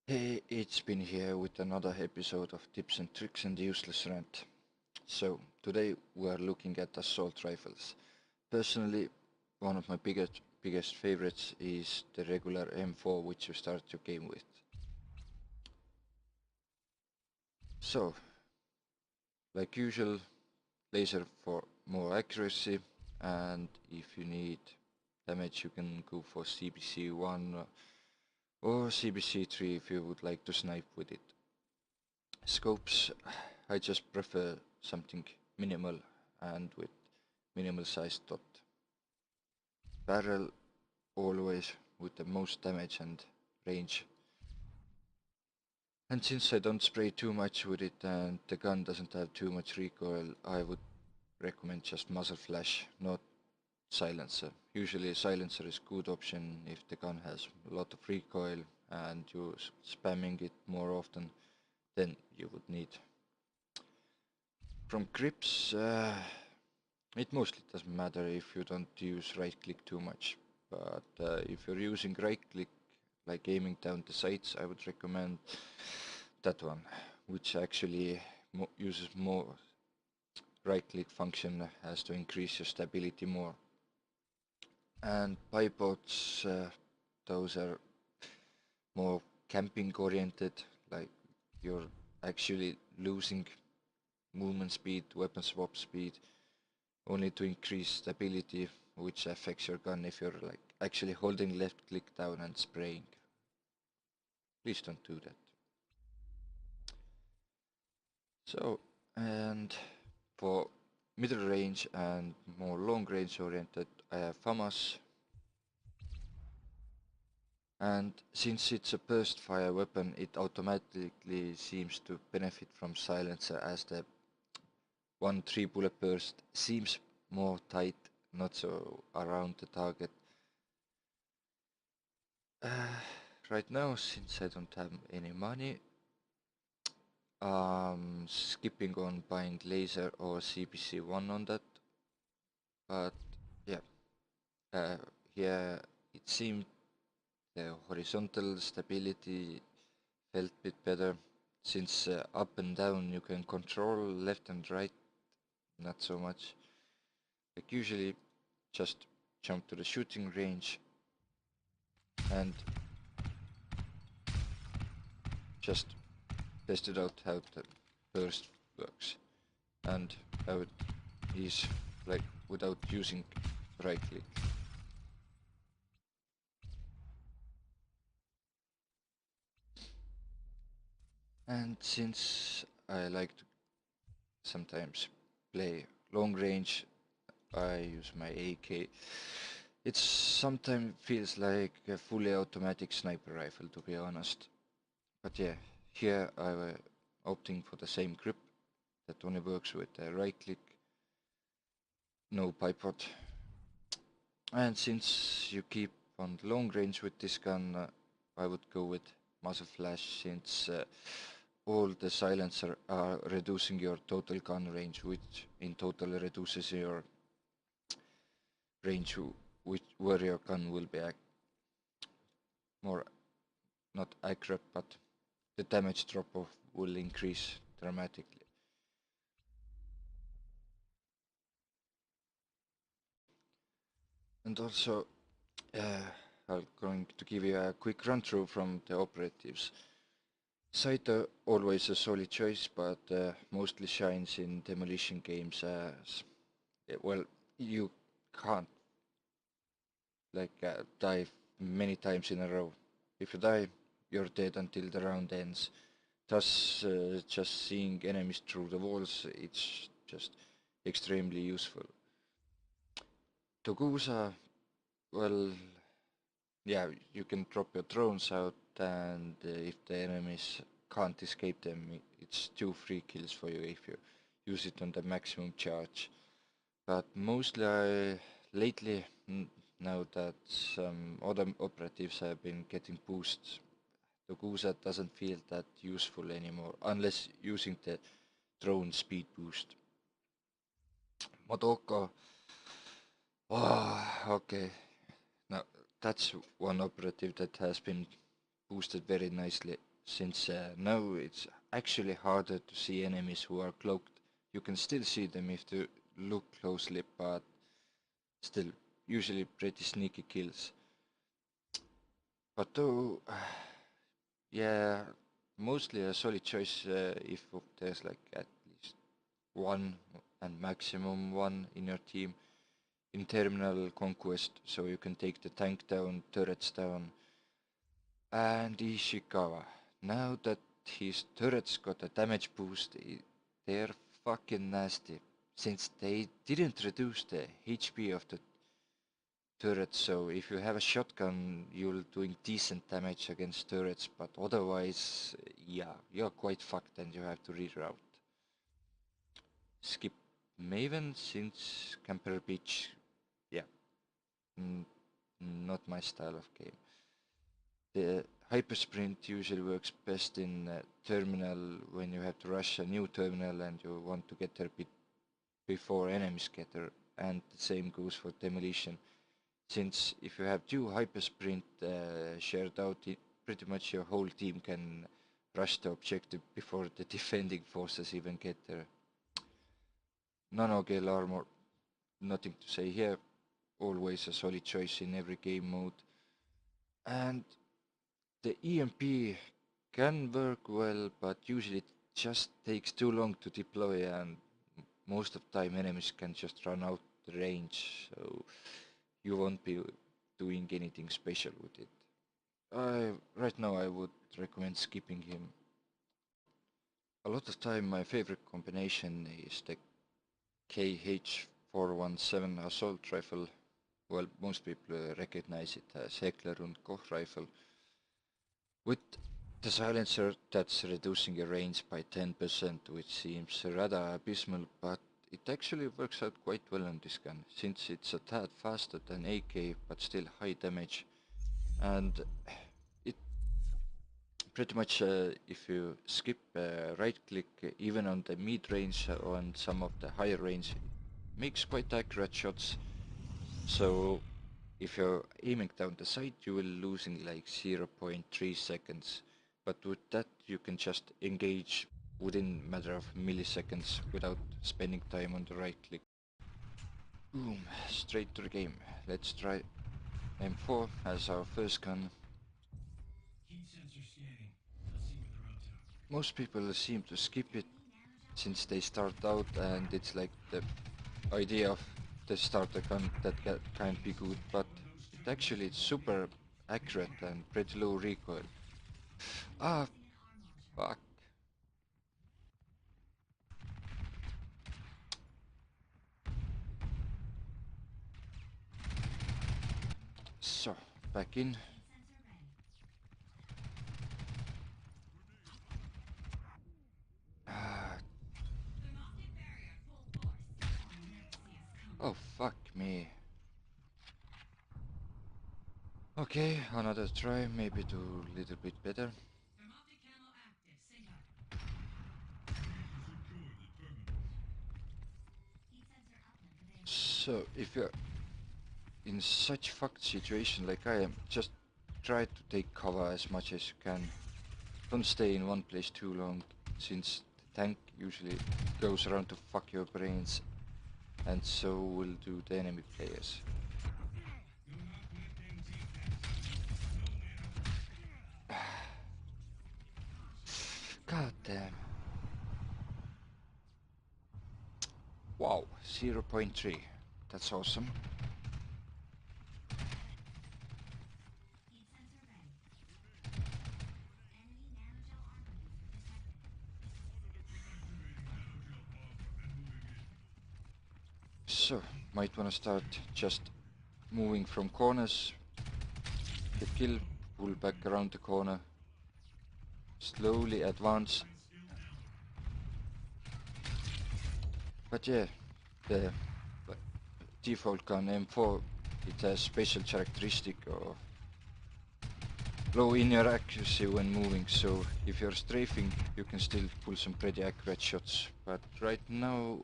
Hey, it's been here with another episode of Tips and Tricks and Useless Rant. So, today we are looking at assault rifles. Personally, one of my biggest favorites is the regular M4 which you start your game with. So, like usual, laser for more accuracy, and if you need damage you can go for CBC1 or CBC3 if you would like to snipe with it. Scopes, I just prefer something minimal and with minimal sized dot. Barrel always with the most damage and range. And since I don't spray too much with it and the gun doesn't have too much recoil, I would recommend just muzzle flash, not silencer. Usually a silencer is good option if the gun has a lot of recoil and you're spamming it more often than you would need. From grips, it mostly doesn't matter if you don't use right click too much, but if you're using right click, like aiming down the sights, I would recommend that one, which actually uses more right click function as to increase your stability more. And bipods, those are more camping oriented, like you're actually losing movement speed, weapon swap speed, only to increase stability, which affects your gun if you're like actually holding left click down and spraying. Please don't do that. So, and for middle range and more long range oriented, I have FAMAS. And since it's a burst fire weapon, it automatically seems to benefit from silencer as the 1-3 bullet burst seems more tight, not so around the target. Right now, since I don't have any money, skipping on buying laser or CPC1 on that. But yeah, here it seemed the horizontal stability felt a bit better, since up and down you can control left and right, not so much. Like usually just jump to the shooting range and just test it out how the burst works and how it is like without using right click. And since I like to sometimes play long range, I use my AK. It sometimes feels like a fully automatic sniper rifle, to be honest. But yeah, here I'm opting for the same grip that only works with the right click, no bipod. And since you keep on long range with this gun, I would go with muzzle flash, since all the silencer are reducing your total gun range, which in total reduces your range where your gun will be more not accurate, but the damage drop off will increase dramatically. And also, I'm going to give you a quick run through from the operatives. Saito always a solid choice, but mostly shines in demolition games as well. You can't like die many times in a row. If you die, you're dead until the round ends. Thus, just seeing enemies through the walls, it's just extremely useful. Togusa, well, yeah, you can drop your drones out, and if the enemies can't escape them, it's 2 free kills for you if you use it on the maximum charge. But mostly lately, now that some other operatives have been getting boosts, the Guza doesn't feel that useful anymore, unless using the drone speed boost. Modoko, okay, now that's one operative that has been boosted very nicely. since now it's actually harder to see enemies who are cloaked. You can still see them if you look closely, but still, usually pretty sneaky kills. But though, yeah, mostly a solid choice if there's like at least one and maximum one in your team in Terminal Conquest, so you can take the tank down, turrets down, and Ishikawa. Now that his turrets got a damage boost, they're fucking nasty, since they didn't reduce the HP of the turrets, so if you have a shotgun, you're doing decent damage against turrets, but otherwise, yeah, you're quite fucked and you have to reroute. Skip Maven, since Camper Beach, yeah, not my style of game. The hypersprint usually works best in terminal when you have to rush a new terminal and you want to get there before enemies get there, and the same goes for demolition. Since if you have two hypersprint shared out, pretty much your whole team can rush the objective before the defending forces even get there. Nanogale armor, nothing to say here, always a solid choice in every game mode. And the EMP can work well, but usually it just takes too long to deploy, and most of the time enemies can just run out the range, so you won't be doing anything special with it. Right now I would recommend skipping him. A lot of time my favorite combination is the KH-417 assault rifle. Well, most people recognize it as Heckler und Koch rifle, with the silencer that's reducing your range by 10%, which seems rather abysmal, but it actually works out quite well on this gun, since it's a tad faster than AK, but still high damage, and it pretty much, if you skip right click, even on the mid range or on some of the higher range, makes quite accurate shots. So if you're aiming down the sight, you will lose in like 0.3 seconds, but with that you can just engage within matter of milliseconds without spending time on the right click. Boom, straight to the game. Let's try M4 as our first gun. Most people seem to skip it since they start out, and it's like the idea of the starter gun that can't be good, but it actually is super accurate and pretty low recoil. Ah, fuck. So, back in. Ah. Oh, fuck me. Okay, another try, maybe do a little bit better. So, if you're in such fucked situation like I am, just try to take cover as much as you can. Don't stay in one place too long, since the tank usually goes around to fuck your brains, and so will do the enemy players. God damn. Wow, 0.3. That's awesome. So, might wanna start just moving from corners, get kill, pull back around the corner, slowly advance. But yeah, the default gun M4, it has special characteristic of low in-air accuracy when moving, so if you're strafing you can still pull some pretty accurate shots. But right now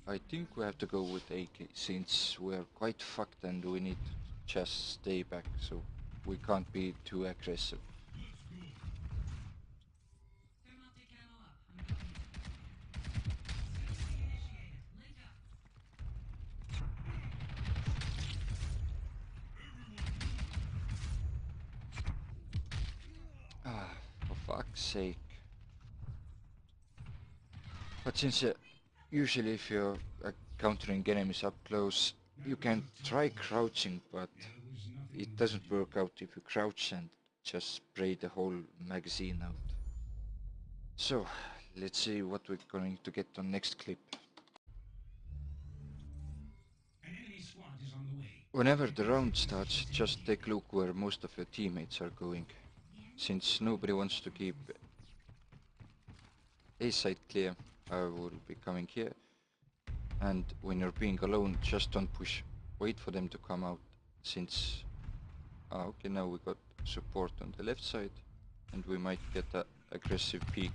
I think we have to go with AK, since we're quite fucked and we need to just stay back, so we can't be too aggressive. fuck's sake. But since usually if you're countering enemies up close, you can try crouching, but it doesn't work out if you crouch and just spray the whole magazine out. So, let's see what we're going to get on next clip. Whenever the round starts, just take a look where most of your teammates are going, since nobody wants to keep A side clear. I will be coming here, and when you're being alone, just don't push. Wait for them to come out, since... okay, now we got support on the left side, and we might get an aggressive peek.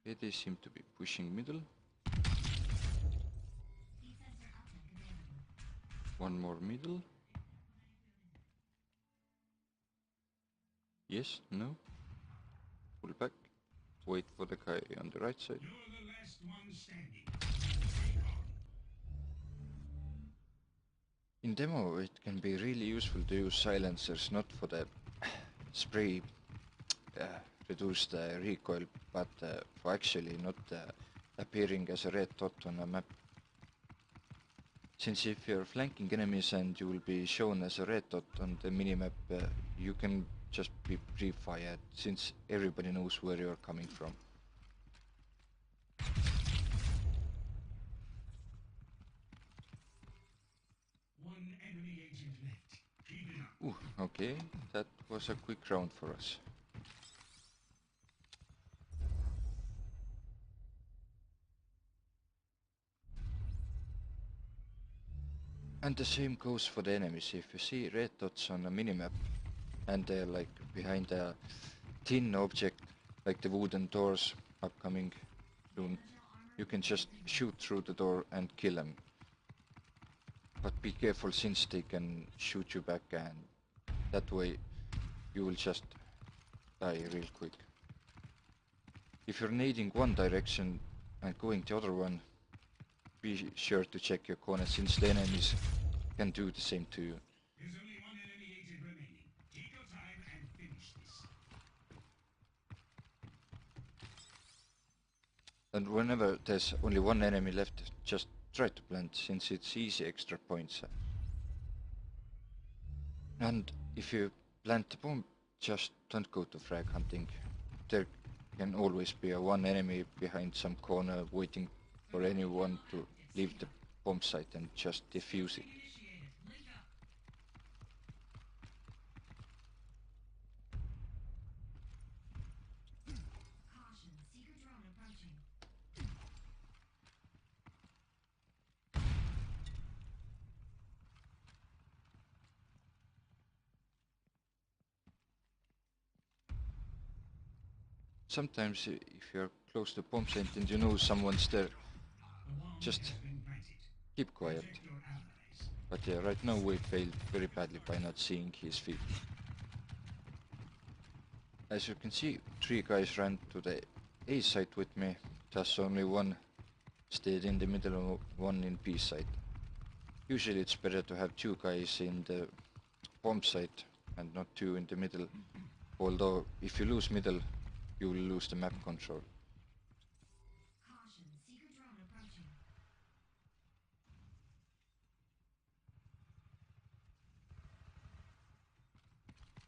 Okay, they seem to be pushing middle. One more middle. Yes, no. Pull back. Wait for the guy on the right side. In demo it can be really useful to use silencers, not for the spray reduce the recoil, but for actually not appearing as a red dot on a map. Since if you're flanking enemies and you will be shown as a red dot on the minimap, you can just be pre-fired, since everybody knows where you're coming from. Ooh, okay, that was a quick round for us. And the same goes for the enemies. If you see red dots on a minimap and they're like behind a tin object, like the wooden doors upcoming soon, you can just shoot through the door and kill them. But be careful, since they can shoot you back, and that way you will just die real quick. If you're nading one direction and going the other one, be sure to check your corner, since the enemies can do the same to you. There's only one enemy agent remaining. Take your time and finish this. And whenever there's only one enemy left, just try to plant, since it's easy extra points. And if you plant the bomb, just don't go to frag hunting. There can always be a one enemy behind some corner waiting for anyone to leave the bomb site and just defuse it. Sometimes if you're close to bomb site and you know someone's there, just keep quiet. But yeah, right now we failed very badly by not seeing his feet. As you can see, 3 guys ran to the A site with me, thus only one stayed in the middle and one in B site. Usually it's better to have 2 guys in the bomb site and not 2 in the middle, although if you lose middle, you will lose the map control.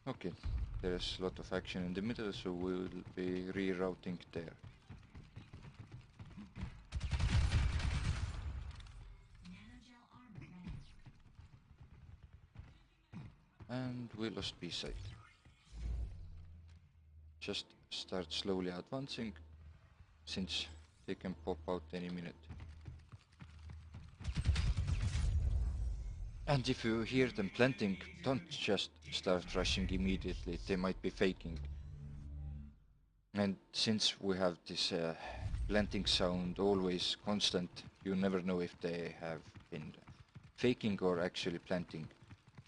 Okay, there's a lot of action in the middle, so we will be rerouting there. And we lost B site. Just start slowly advancing, since they can pop out any minute. And if you hear them planting, don't just start rushing immediately, they might be faking. And since we have this planting sound always constant, you never know if they have been faking or actually planting.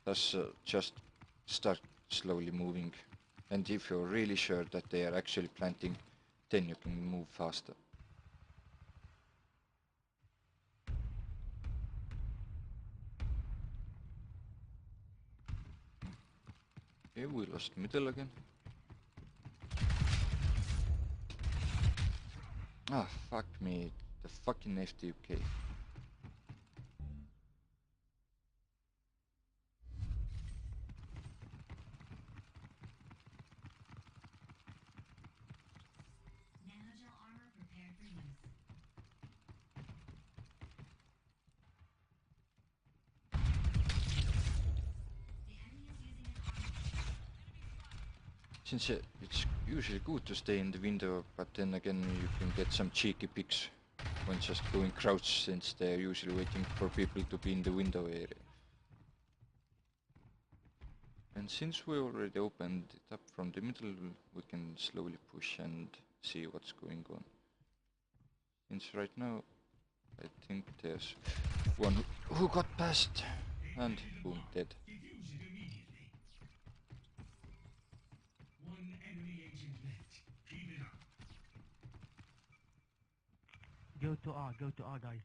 Thus just start slowly moving, and if you're really sure that they are actually planting, then you can move faster. Okay, we lost middle again. Ah, fuck me. The fucking FTUK. Nanogel armor prepared for use. The enemy is using an armor. Since it's usually good to stay in the window, but then again you can get some cheeky picks when just going crouch, since they're usually waiting for people to be in the window area. And since we already opened it up from the middle, we can slowly push and see what's going on. Since right now, I think there's one who got past, and boom, dead. Defuse it immediately. One enemy agent left. Keep it up. Go to R, guys.